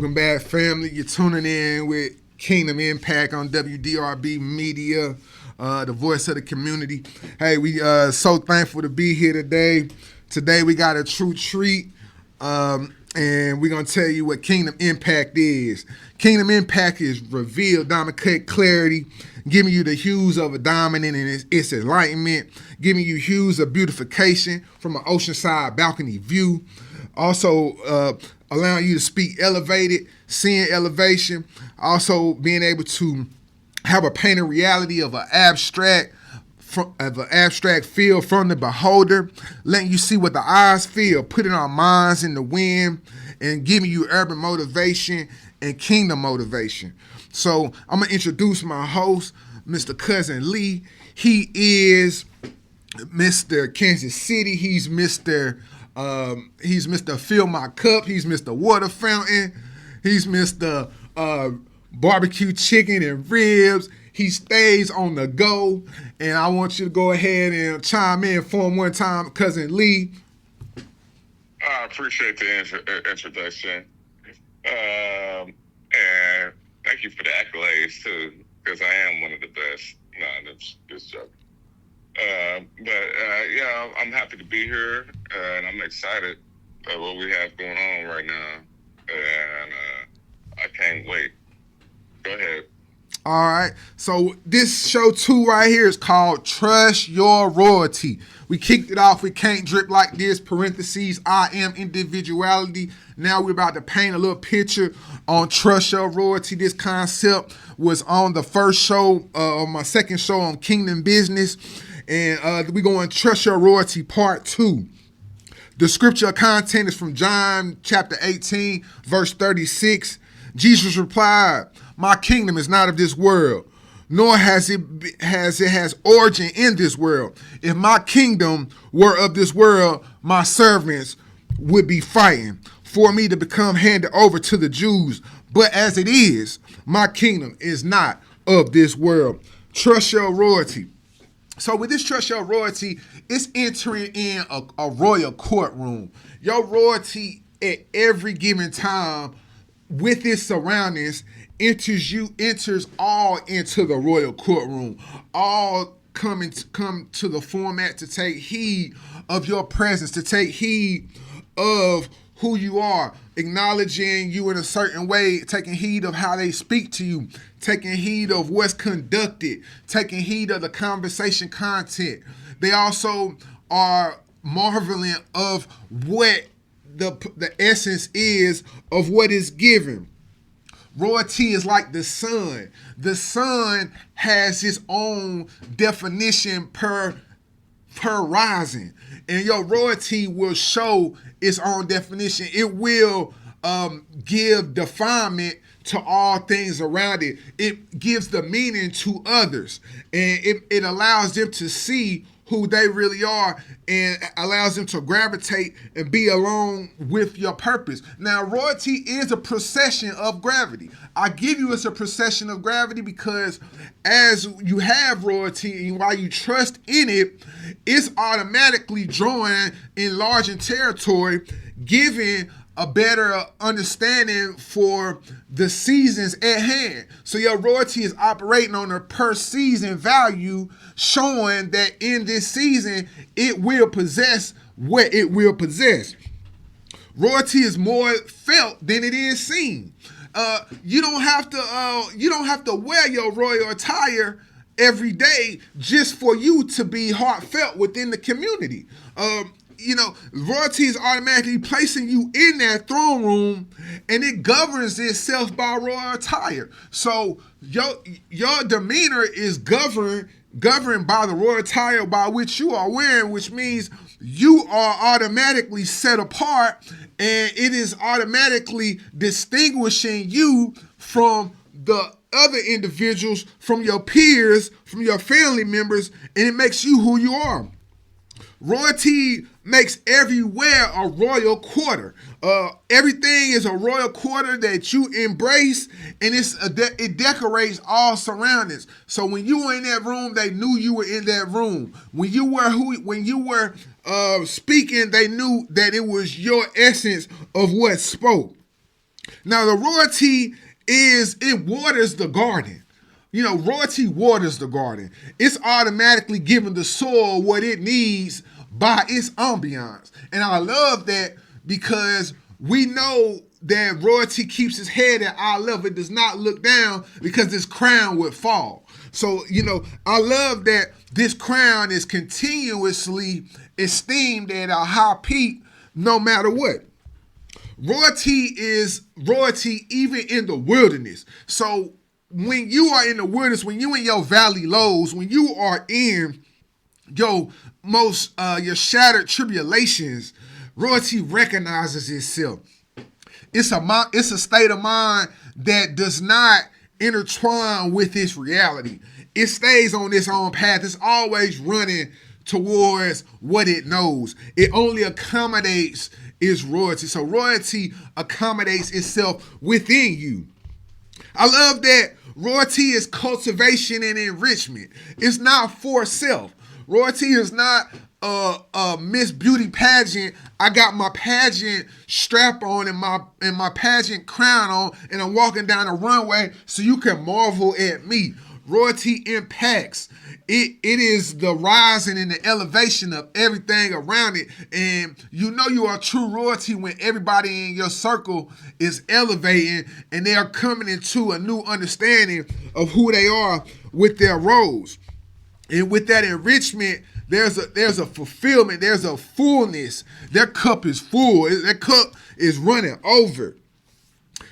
Welcome back, family. You're tuning in with Kingdom Impact on WDRB Media, the voice of the community. Hey, we so thankful to be here today. Today we got a true treat, and we're going to tell you what Kingdom Impact is. Kingdom Impact is revealed, diamond clarity, giving you the hues of a diamond and its enlightenment, giving you hues of beautification from an oceanside balcony view. Also, allowing you to speak elevated, seeing elevation, also being able to have a painted reality of an abstract feel from the beholder, letting you see what the eyes feel, putting our minds in the wind, and giving you urban motivation and kingdom motivation. So I'm gonna introduce my host, Mr. Cousin Lee. He is Mr. Kansas City. He's Mr. Fill My Cup. He's Mr. Water Fountain. He's Mr. Barbecue Chicken and Ribs. He stays on the go. And I want you to go ahead and chime in for him one time, Cousin Lee. I appreciate the introduction. And thank you for the accolades, too, because I am one of the best. No, that's joke. Yeah, I'm happy to be here, and I'm excited about what we have going on right now, and I can't wait. Go ahead. All right. So this show 2 right here is called Trust Your Royalty. We kicked it off with Can't Drip Like This, parentheses, I Am Individuality. Now we're about to paint a little picture on Trust Your Royalty. This concept was on the first show, my second show on Kingdom Business. And we're going Trust Your Royalty Part 2. The scripture content is from John chapter 18, verse 36. Jesus replied, "My kingdom is not of this world, nor has it origin in this world. If my kingdom were of this world, my servants would be fighting for me to become handed over to the Jews. But as it is, my kingdom is not of this world." Trust your royalty. So with this Trust Your Royalty, it's entering in a royal courtroom. Your royalty at every given time with its surroundings enters all into the royal courtroom. All come to the format to take heed of your presence, to take heed of who you are, acknowledging you in a certain way, taking heed of how they speak to you, taking heed of what's conducted, taking heed of the conversation content. They also are marveling of what the essence is of what is given. Royalty is like the sun. The sun has its own definition per rising, and your royalty will show its own definition. It will give definement to all things around it. It gives the meaning to others, and it allows them to see who they really are, and allows them to gravitate and be along with your purpose. Now, royalty is a procession of gravity. I give you it's a procession of gravity because as you have royalty and while you trust in it, it's automatically drawing enlarging territory, giving a better understanding for the seasons at hand. So your royalty is operating on a per season value, showing that in this season, it will possess what it will possess. Royalty is more felt than it is seen. You don't have to wear your royal attire every day just for you to be heartfelt within the community. Royalty is automatically placing you in that throne room, and it governs itself by royal attire. So your demeanor is governed by the royal attire by which you are wearing, which means you are automatically set apart, and it is automatically distinguishing you from the other individuals, from your peers, from your family members, and it makes you who you are. Royalty makes everywhere a royal quarter. Everything is a royal quarter that you embrace, and it decorates all surroundings. So when you were in that room, they knew you were in that room. When you were speaking, they knew that it was your essence of what spoke. Now the royalty it waters the garden. Royalty waters the garden. It's automatically giving the soil what it needs by its ambiance. And I love that because we know that royalty keeps its head at eye level. It does not look down because this crown would fall. So, I love that this crown is continuously esteemed at a high peak no matter what. Royalty is royalty even in the wilderness. So when you are in the wilderness, when you in your valley lows, when you are in your shattered tribulations, royalty recognizes itself. It's a state of mind that does not intertwine with its reality. It stays on its own path. It's always running towards what it knows. It only accommodates its royalty. So royalty accommodates itself within you. I love that royalty is cultivation and enrichment. It's not for self. Royalty is not a Miss Beauty pageant. I got my pageant strap on and my pageant crown on, and I'm walking down the runway so you can marvel at me. Royalty impacts. It is the rising and the elevation of everything around it. And you are true royalty when everybody in your circle is elevating and they are coming into a new understanding of who they are with their roles. And with that enrichment, there's a fulfillment, there's a fullness. Their cup is full. Their cup is running over.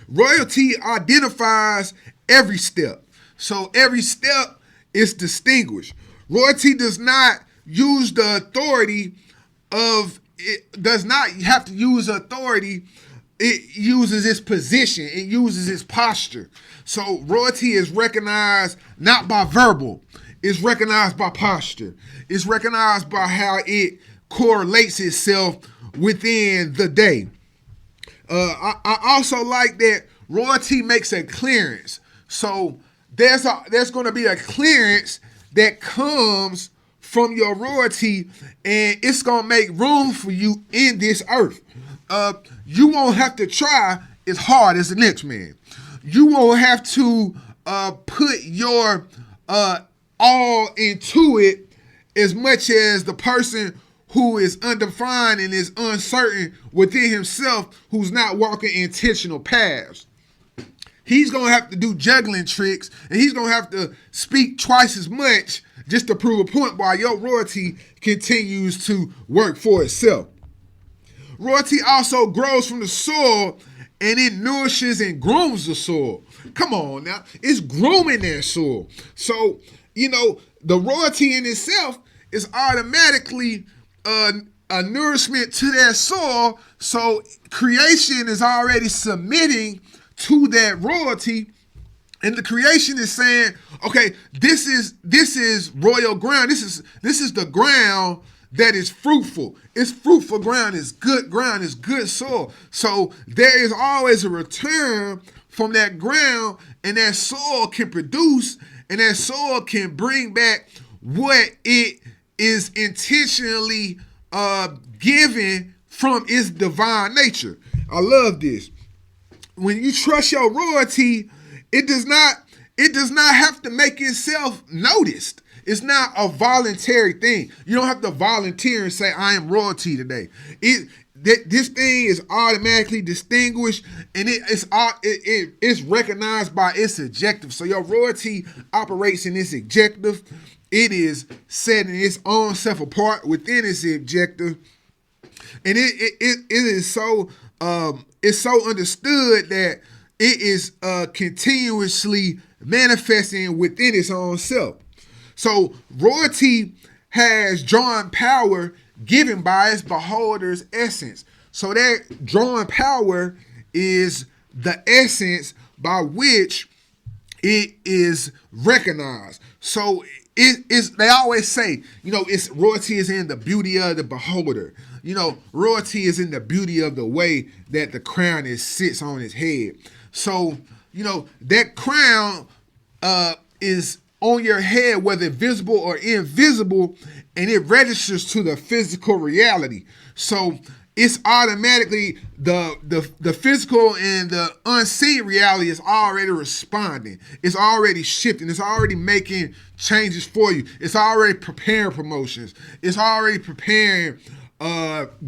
Royalty identifies every step. So every step is distinguished. Royalty does not use the authority it does not have to use authority. It uses its position. It uses its posture. So royalty is recognized not by verbal. It's recognized by posture. It's recognized by how it correlates itself within the day. I also like that royalty makes a clearance. So there's going to be a clearance that comes from your royalty, and it's going to make room for you in this earth. You won't have to try as hard as the next man. You won't have to put your all into it as much as the person who is undefined and is uncertain within himself, who's not walking intentional paths. He's going to have to do juggling tricks, and he's going to have to speak twice as much just to prove a point while your royalty continues to work for itself. Royalty also grows from the soil, and it nourishes and grooms the soil. Come on now. It's grooming that soil. So, the royalty in itself is automatically a nourishment to that soil. So creation is already submitting to that royalty, and the creation is saying, okay, this is royal ground. This is the ground that is fruitful. It's fruitful ground. It's good ground. It's good soil. So there is always a return from that ground, and that soil can produce, and that soil can bring back what it is intentionally given from its divine nature. I love this. When you trust your royalty, it does not have to make itself noticed. It's not a voluntary thing. You don't have to volunteer and say, I am royalty today. This thing is automatically distinguished, and it's recognized by its objective. So your royalty operates in its objective. It is setting its own self apart within its objective, and it is so it's so understood that it is continuously manifesting within its own self. So royalty has drawing power given by its beholder's essence. So that drawing power is the essence by which it is recognized. So it is. They always say, it's royalty is in the beauty of the beholder. Royalty is in the beauty of the way that the crown sits on his head. So, that crown is on your head, whether visible or invisible, and it registers to the physical reality. So it's automatically the physical and the unseen reality is already responding. It's already shifting. It's already making changes for you. It's already preparing promotions. It's already preparing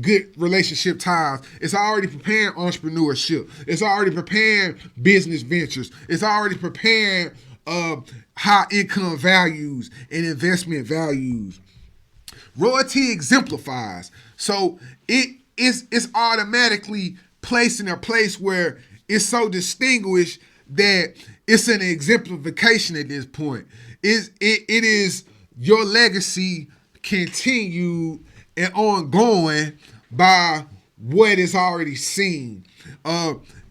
good relationship ties. It's already preparing entrepreneurship. It's already preparing business ventures. It's already preparing high income values and investment values. Royalty exemplifies. So it's automatically placed in a place where it's so distinguished that it's an exemplification at this point. It is your legacy continued and ongoing by what is already seen.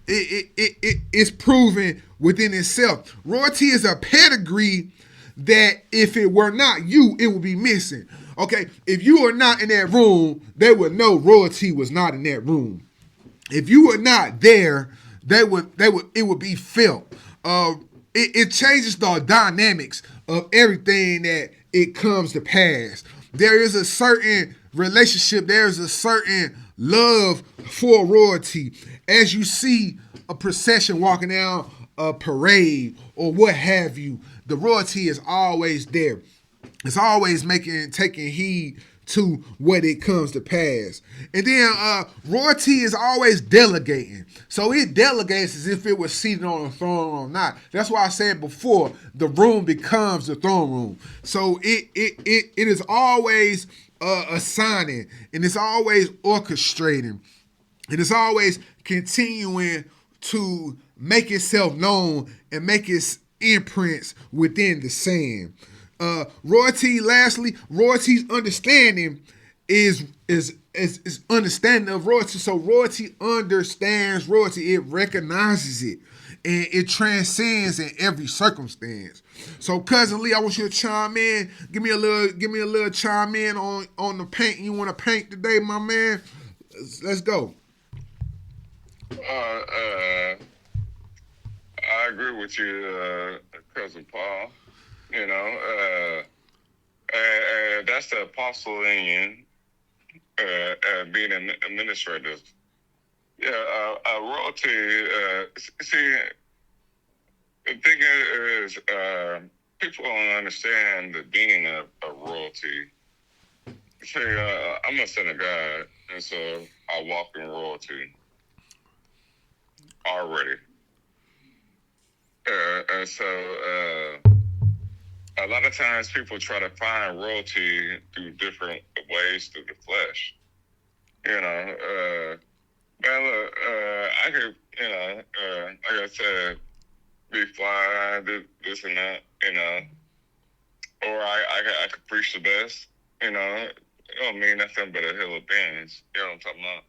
It's proven within itself. Royalty is a pedigree that if it were not you, it would be missing. Okay, if you were not in that room, they would know royalty was not in that room. If you were not there, it would be felt. It changes the dynamics of everything that it comes to pass. There is a certain relationship, there is a certain love for royalty. As you see a procession walking down a parade or what have you, the royalty is always there. It's always taking heed to what it comes to pass. And then royalty is always delegating. So it delegates as if it was seated on a throne or not. That's why I said before, the room becomes the throne room. So it is always assigning, and it's always orchestrating, and it's always continuing to make itself known and make its imprints within the sand. Royalty's understanding is understanding of royalty. So royalty understands royalty. It recognizes it, and it transcends in every circumstance. So, cousin Lee, I want you to chime in. Give me a little chime in on the painting you want to paint today, my man. Let's go. I agree with you, cousin Paul. You know, that's the apostle in you, being an administrative. Yeah, royalty. See, the thing is, people don't understand the meaning of royalty. See, I'm a son of God, and so I walk in royalty already. And so a lot of times people try to find royalty through different ways through the flesh. You know, man, look, I could, like I said, be fly, this and that, or I could preach the best, it don't mean nothing but a hill of beans. You know what I'm talking about?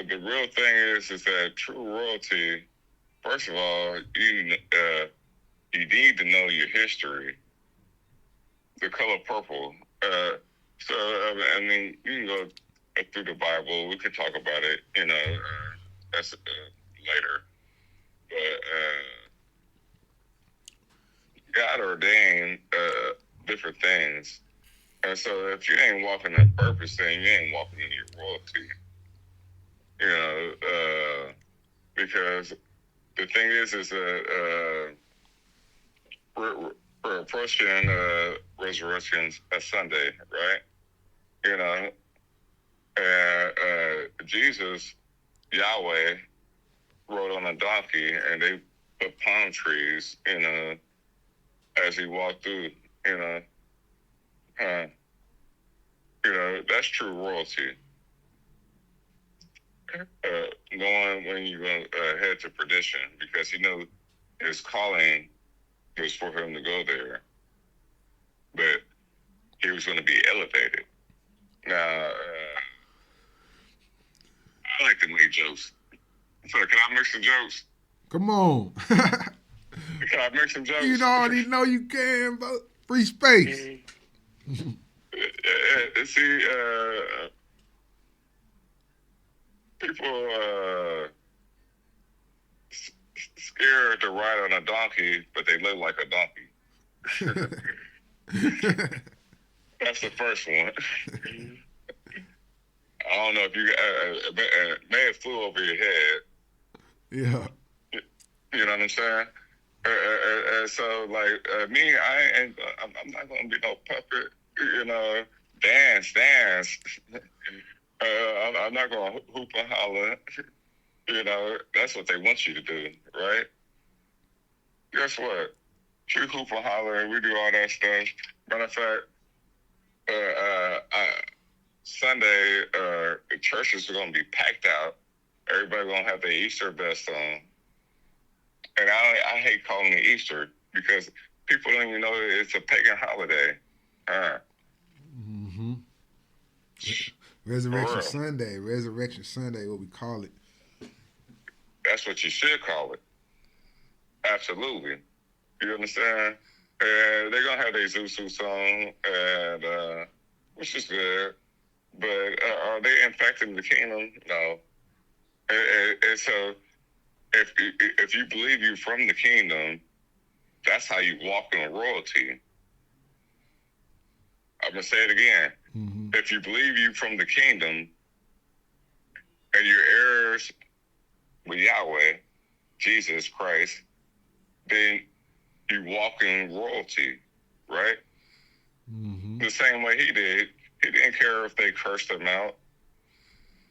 The real thing is that true royalty, first of all, you need to know your history. The color purple. I mean, you can go through the Bible. We could talk about it. That's later. But God ordained different things, and so if you ain't walking in purpose, then you ain't walking in your royalty. Because the thing is we're approaching Resurrection Sunday, right? Jesus, Yahweh, rode on a donkey, and they put palm trees, as he walked through, that's true royalty. Going when you're going to head to perdition, because he knew his calling was for him to go there, but he was going to be elevated. Now, I like to make jokes. So can I make some jokes? Come on. Can I make some jokes? You already know you can, but free space. See, people scared to ride on a donkey, but they look like a donkey. That's the first one. I don't know if you may have flew over your head. Yeah. You know what I'm saying? So like me, I'm not gonna be no puppet. You know, dance. I'm not gonna hoop and holler. You know, that's what they want you to do, right? Guess what? We hoop and holler and we do all that stuff. Matter of fact, Sunday, churches are gonna be packed out. Everybody gonna have their Easter vest on. And I hate calling it Easter because people don't even know it's a pagan holiday. Mm-hmm. Resurrection Sunday, what we call it. That's what you should call it. Absolutely. You understand? And they're gonna have their Zeus suits on, and which is good. But are they infecting the kingdom? No. And so if you believe you're from the kingdom, that's how you walk in royalty. I'm gonna say it again. Mm-hmm. If you believe you from the kingdom and you're heirs with Yahweh, Jesus Christ, then you walk in royalty, right? Mm-hmm. The same way he did. He didn't care if they cursed him out.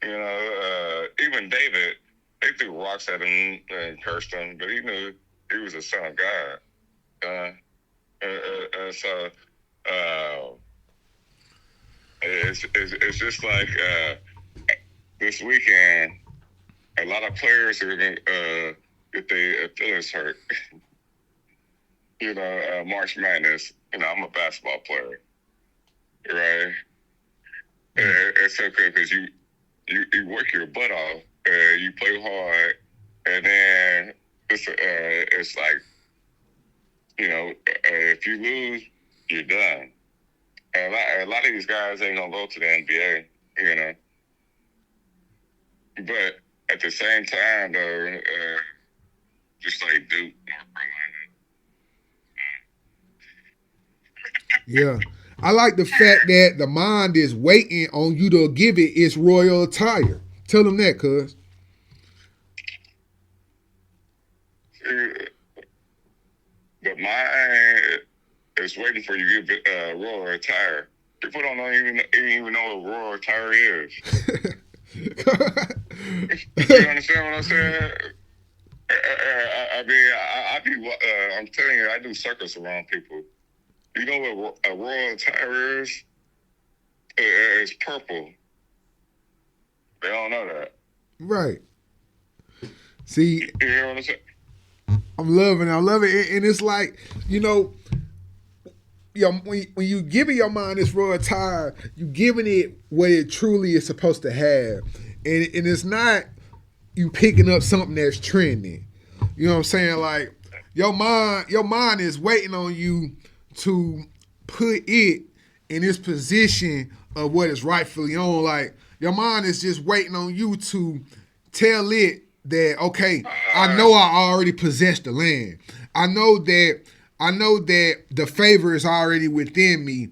You know, even David, they threw rocks at him and cursed him, but he knew he was the son of God. So it's just like this weekend, a lot of players are going to get their feelings hurt. You know, March Madness. You know, I'm a basketball player, right? It's okay because you work your butt off, you play hard, and then it's like, you know, if you lose, you're done. A lot of these guys ain't gonna go to the NBA, you know. But at the same time, though, just like Duke, North Carolina. Yeah. I like the fact that the mind is waiting on you to give it its royal attire. Tell them that, cuz. The mind is waiting for you to give it royal attire. People don't even know what royal attire is. You understand what I'm saying? I mean, I'm telling you, I do circus around people. You know what a royal attire is? It's purple. They don't know that. Right. See, you know what I'm saying? I'm loving it. And it's like, you know, when you giving your mind this royal attire, you giving it what it truly is supposed to have. And it's not you picking up something that's trending. You know what I'm saying? Like your mind is waiting on you to put it in its position of what is rightfully on. Like your mind is just waiting on you to tell it that, okay, I know I already possess the land. I know that the favor is already within me,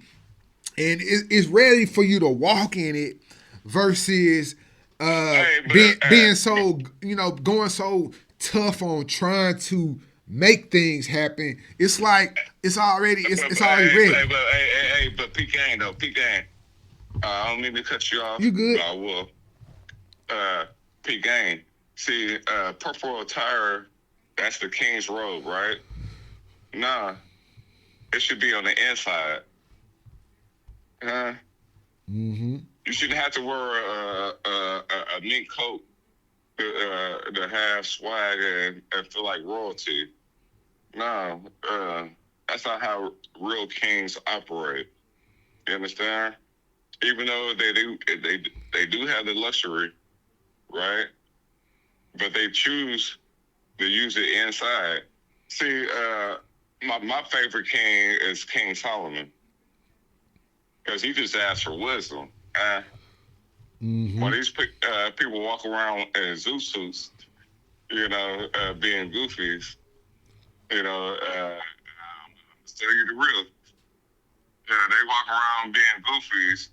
and it's ready for you to walk in it versus being so, you know, going so tough on trying to make things happen. It's like it's already ready. But P-Gang though, P-Gang. I don't mean to cut you off. You good? I will. P-Gang. See, purple attire, that's the king's robe, right? Nah, it should be on the inside. Mm-hmm. You shouldn't have to wear a mink coat to have swag and feel like royalty. No, that's not how real kings operate. You understand? Even though they do have the luxury, right? But they choose to use it inside. See, my favorite king is King Solomon because he just asked for wisdom. When these people walk around in Zeus suits, you know, being goofies, you know, tell you the real. They walk around being goofies,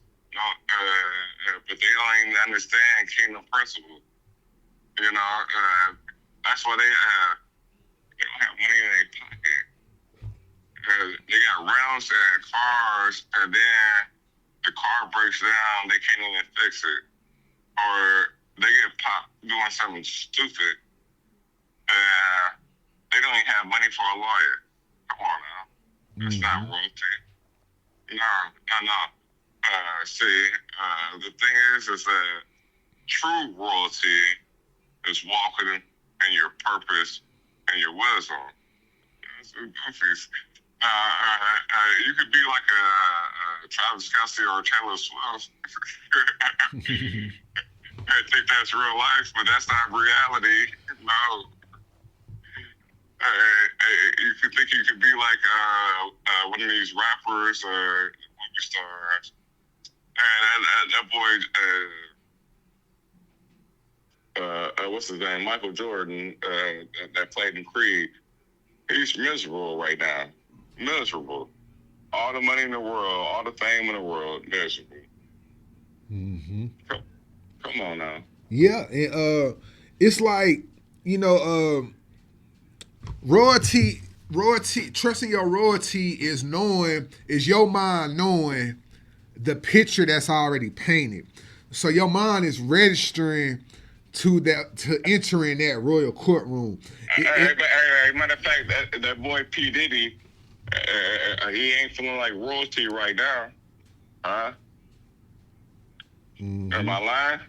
but they don't even understand kingdom principles. You know, that's why they don't have money in their pocket. They got rounds and cars, and then the car breaks down, they can't even fix it, or they get popped doing something stupid. They don't even have money for a lawyer. Come on now, that's not royalty. No. The thing is that true royalty is walking in your purpose and your wisdom. You could be like a Travis Kelce or a Taylor Swift and think that's real life, but that's not reality. No. You could think you could be like one of these rappers or movie stars. And that boy, what's his name? Michael Jordan, that played in Creed. He's miserable right now. Miserable. All the money in the world, all the fame in the world, miserable. Mm-hmm. Come on now. Yeah, and it's like, royalty, trusting your royalty is your mind knowing the picture that's already painted. So your mind is registering to entering that royal courtroom. Matter of fact, that boy P. Diddy, he ain't feeling like royalty right now. Huh? Mm-hmm. Am I lying?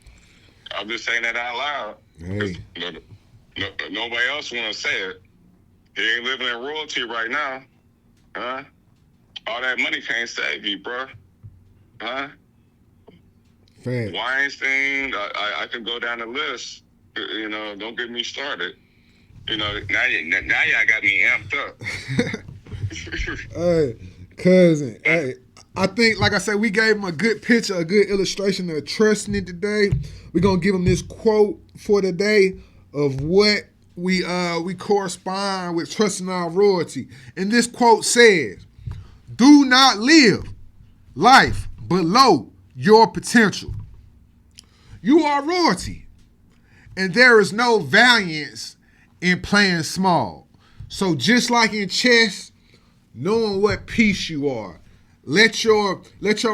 I'm just saying that out loud. Hey. Nobody else want to say it. He ain't living in royalty right now. Huh? All that money can't save you, bro. Huh? Fact. Weinstein, I can go down the list. Don't get me started. Now y'all got me amped up. Hey, cousin. Hey, I think, like I said, we gave him a good picture, a good illustration of trusting it today. We're gonna give him this quote for today of what we correspond with trusting our royalty. And this quote says, "Do not live life below your potential. You are royalty, and there is no valiance in playing small. So just like in chess, knowing what piece you are, let your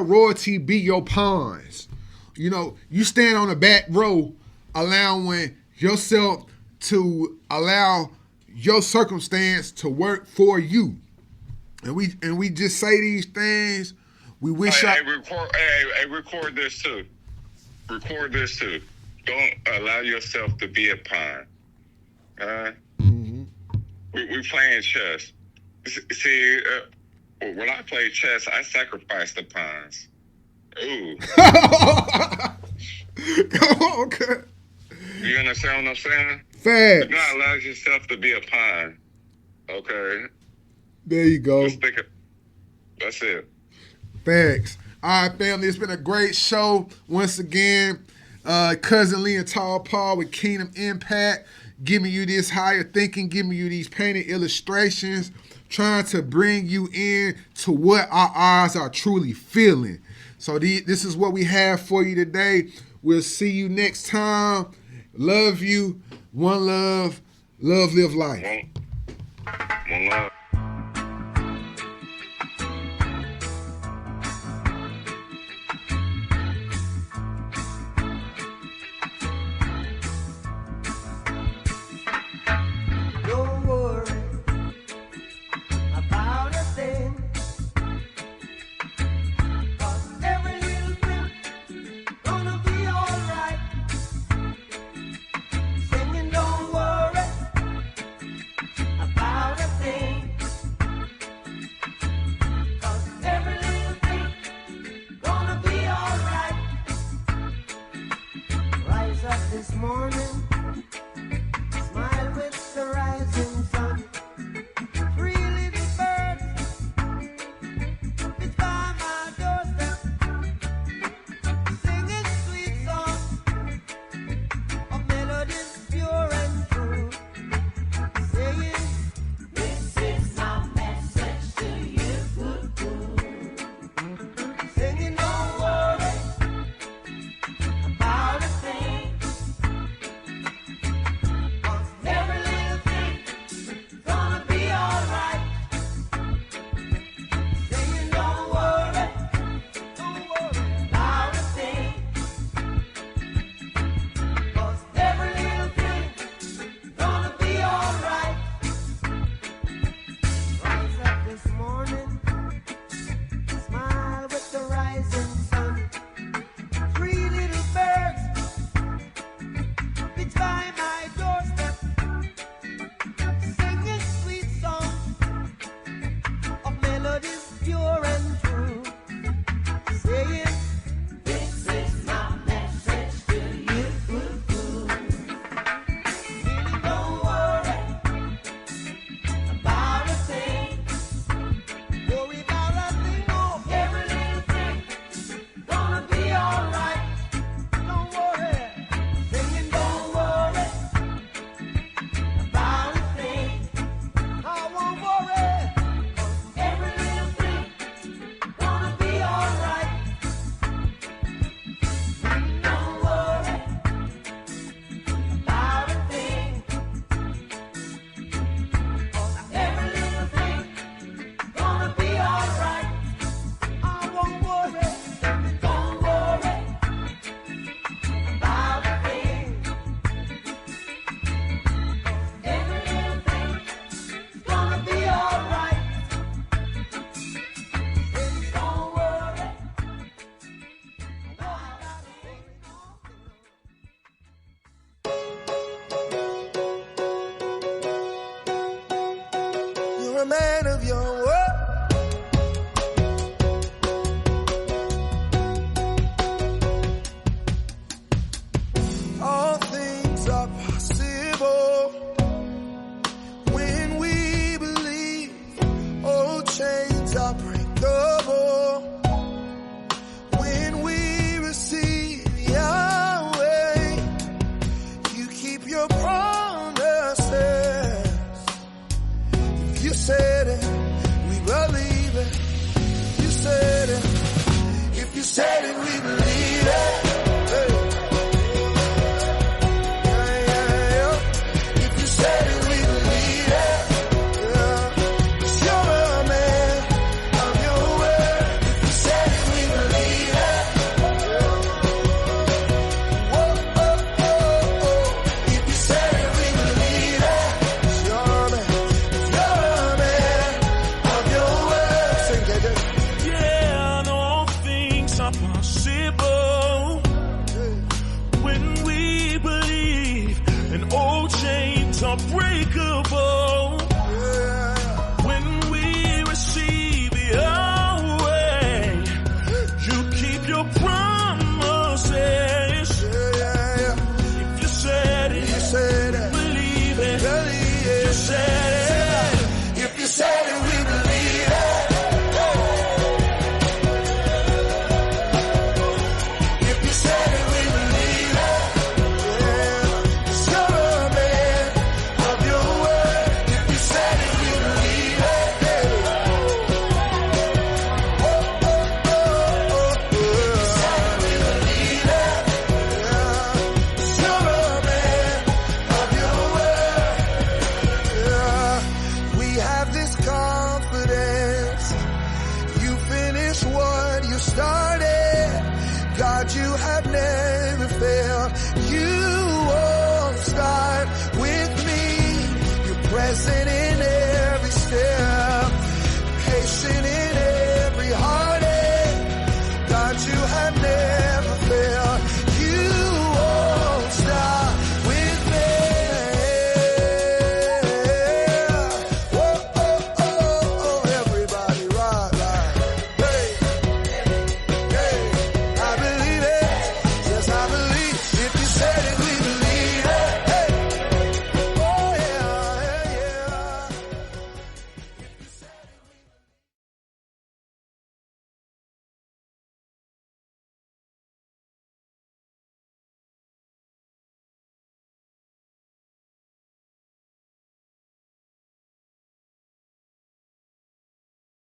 royalty be your pawns. You stand on the back row, allowing yourself to allow your circumstance to work for you. And we just say these things. We wish record this too. Record this too. Don't allow yourself to be a pawn. We playing chess. See, when I play chess, I sacrifice the pawns. Ooh. Okay. You understand what I'm saying? Facts. Do not allow yourself to be a pawn. Okay. There you go. Just think that's it. Facts. All right, family. It's been a great show once again. Cousin Lee and Tall Paul with Kingdom Impact, giving you this higher thinking, giving you these painted illustrations, trying to bring you in to what our eyes are truly feeling. So this is what we have for you today. We'll see you next time. Love you. One love. Love, live life. One love. Singing, don't worry about a thing. that is pure and true, saying, this is my message to you. Really don't worry about a thing. Worry about a thing, oh, every little thing gonna be alright. Don't worry, saying don't worry about a thing. I won't worry, 'cause every little thing gonna be alright. Don't worry about a thing, 'cause every little thing gonna be alright. I won't worry, don't worry about a thing, 'cause every little thing gonna be alright. Don't worry about a thing. You're a man of your word. All things are possible when we believe. Old chains are breakable when we receive.